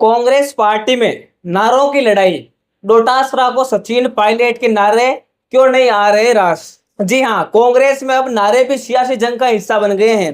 Congress party में नारों की लड़ाई। डोटासरा को सचिन पायलट के नारे क्यों नहीं आ रहे रास। जी हाँ, कांग्रेस में अब नारे भी सियासी जंग का हिस्सा बन गए हैं।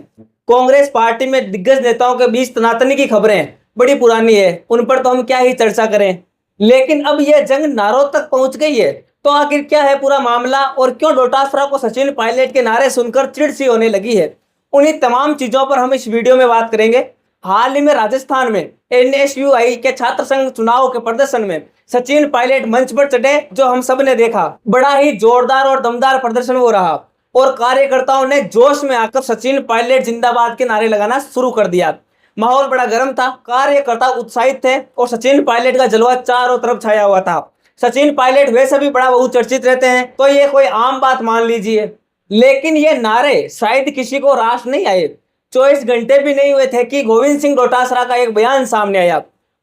कांग्रेस पार्टी में दिग्गज नेताओं के बीच तनातनी की खबरें बड़ी पुरानी है, उन पर तो हम क्या ही चर्चा करें। लेकिन अब यह जंग नारों तक पहुंच गई है, तो आखिर क्या है पूरा मामला और क्यों डोटासरा को सचिन पायलट के नारे सुनकर चिढ़ सी होने लगी है। उन्हीं तमाम चीजों पर हम इस वीडियो में बात करेंगे। हाल ही में राजस्थान में एनएसयूआई के छात्र संघ चुनाव के प्रदर्शन में सचिन पायलट मंच पर चढ़े, जो हम सब ने देखा। बड़ा ही जोरदार और दमदार प्रदर्शन हो रहा और कार्यकर्ताओं ने जोश में आकर सचिन पायलट जिंदाबाद के नारे लगाना शुरू कर दिया। माहौल बड़ा गर्म था, कार्यकर्ता उत्साहित थे और सचिन पायलट का जलवा चारों तरफ छाया हुआ था। सचिन पायलट वैसे भी बड़ा बहुचर्चित रहते हैं, तो ये कोई आम बात मान लीजिए। लेकिन ये नारे शायद किसी को रास नहीं आए। 24 घंटे भी नहीं हुए थे कि गोविंद सिंह डोटासरा का एक बयान सामने आया।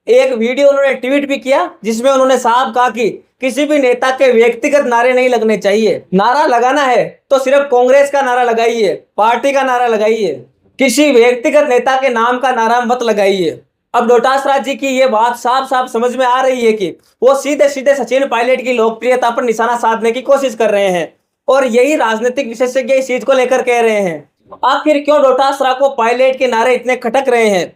एक वीडियो उन्होंने ट्वीट भी किया, जिसमें उन्होंने साफ कहा कि किसी भी नेता के व्यक्तिगत नारे नहीं लगने चाहिए। नारा लगाना है तो सिर्फ कांग्रेस का नारा लगाइए, पार्टी का नारा लगाइए, किसी व्यक्तिगत नेता के नाम का नारा मत लगाइए। अब डोटासरा जी की ये बात साफ साफ समझ में आ रही है कि वो सीधे सीधे सचिन पायलट की लोकप्रियता पर निशाना साधने की कोशिश कर रहे हैं और यही राजनीतिक विशेषज्ञ इस चीज को लेकर कह रहे हैं। आखिर क्यों डोटासरा को पायलट के नारे इतने खटक रहे हैं?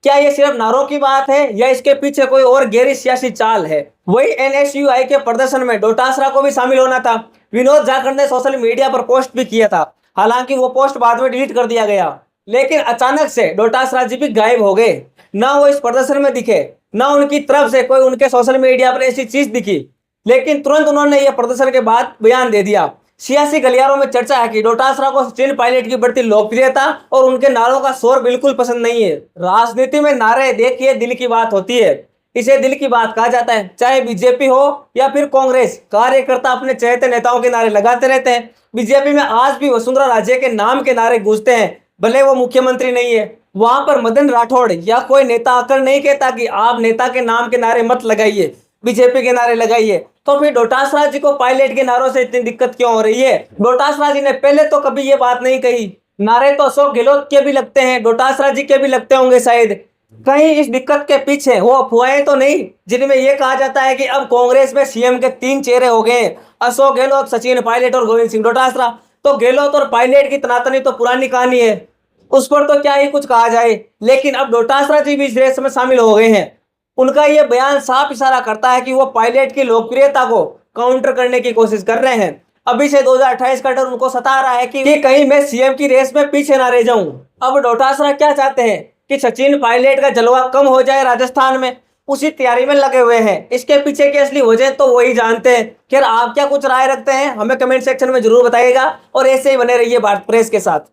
क्या ये सिर्फ नारों की बात है या इसके पीछे कोई और गहरी सियासी चाल है? वही एनएसयूआई के प्रदर्शन में डोटासरा को भी शामिल होना था। विनोद जाखड़ ने सोशल मीडिया पर पोस्ट भी किया था, हालांकि वो पोस्ट बाद में डिलीट कर दिया गया। लेकिन अचानक से डोटासरा जी भी गायब हो गए, ना वो इस प्रदर्शन में दिखे, ना उनकी तरफ से कोई उनके सोशल मीडिया पर ऐसी चीज दिखी। लेकिन तुरंत उन्होंने यह प्रदर्शन के बाद बयान दे दिया। सियासी गलियारों में चर्चा है कि डोटासरा को सचिन पायलट की बढ़ती लोकप्रियता और उनके नारों का शोर बिल्कुल पसंद नहीं है। राजनीति में नारे देखिए दिल की बात होती है, इसे दिल की बात कहा जाता है। चाहे बीजेपी हो या फिर कांग्रेस, कार्यकर्ता अपने चहेते नेताओं के नारे लगाते रहते हैं। बीजेपी में आज भी वसुंधरा राजे के नाम के नारे गूंजते हैं, भले वो मुख्यमंत्री नहीं है। वहां पर मदन राठौड़ या कोई नेता आकर नहीं कहता कि आप नेता के नाम के नारे मत लगाइए, बीजेपी के नारे लगाइए। तो फिर डोटासरा जी को पायलट के नारों से इतनी दिक्कत क्यों हो रही है? डोटासरा जी ने पहले तो कभी ये बात नहीं कही। नारे तो अशोक गहलोत के भी लगते हैं, डोटासरा जी के भी लगते होंगे शायद। कहीं इस दिक्कत के पीछे वो अफवाहें तो नहीं जिनमें यह कहा जाता है कि अब कांग्रेस में सीएम के 3 चेहरे हो गए, अशोक गहलोत, सचिन पायलट और गोविंद सिंह डोटासरा। तो गहलोत और पायलट की तनातनी तो पुरानी कहानी है, उस पर तो क्या ही कुछ कहा जाए। लेकिन अब डोटासरा जी भी इस रेस में शामिल हो गए हैं। उनका यह बयान साफ इशारा करता है कि वो पायलट की लोकप्रियता को काउंटर करने की कोशिश कर रहे हैं। अभी से 2028 का डर उनको सता रहा है कि कहीं मैं सीएम की रेस में पीछे ना रह जाऊं। अब डोटासरा क्या चाहते हैं कि सचिन पायलट का जलवा कम हो जाए राजस्थान में, उसी तैयारी में लगे हुए हैं। इसके पीछे की असली वजह तो वही जानते हैं। खैर, आप क्या कुछ राय रखते हैं हमें कमेंट सेक्शन में जरूर बताइएगा और ऐसे ही बने रहिए भारत प्रेस के साथ।